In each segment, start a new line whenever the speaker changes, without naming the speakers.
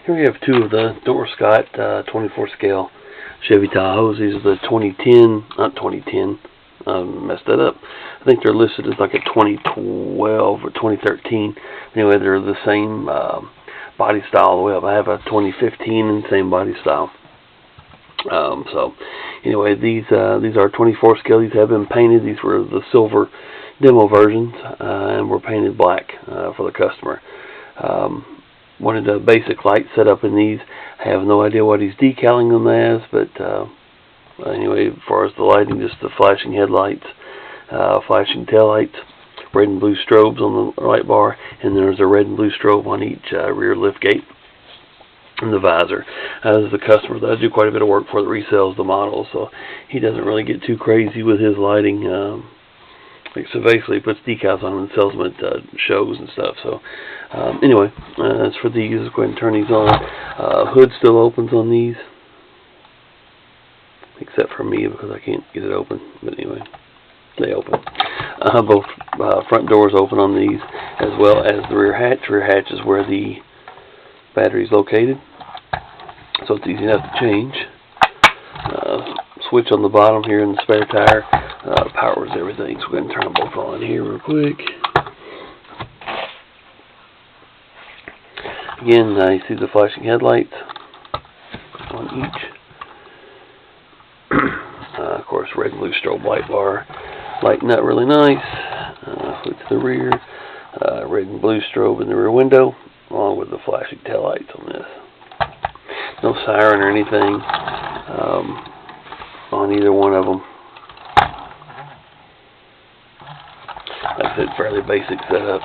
Here we have two of the Norscot 24 scale Chevy Tahoes. These are the 2010, not 2010, messed that up. I think they're listed as like a 2012 or 2013. Anyway, they're the same body style all the way up. I have a 2015 and same body style. So anyway, these are 24 scale. These have been painted. These were the silver demo versions, and were painted black for the customer. Wanted a basic light set up in these. I have no idea what he's decaling them as, but anyway, as far as the lighting, just the flashing headlights, flashing taillights, red and blue strobes on the light bar, and there's a red and blue strobe on each rear lift gate and the visor. As the customer does do quite a bit of work for the resells the model, so he doesn't really get too crazy with his lighting. So basically, he puts decals on them and sells them at shows and stuff. So anyway, as for these, let's go ahead and turn these on. Hood still opens on these, except for me because I can't get it open. But anyway, they open. Both front doors open on these, as well as the rear hatch. Rear hatch is where the battery is located, so it's easy enough to change. Switch on the bottom here in the spare tire powers everything, so we're going to turn them both on here real quick. Again, you see the flashing headlights on each. Of course, red and blue strobe light bar, lighting up really nice. Flip to the rear, red and blue strobe in the rear window, along with the flashing taillights on this. No siren or anything on either one of them. Like I said, fairly basic setup.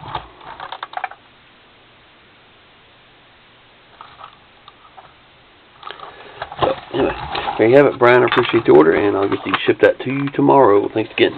So anyway, there you have it, Brian. I appreciate the order, and I'll get these shipped out to you tomorrow. Thanks again.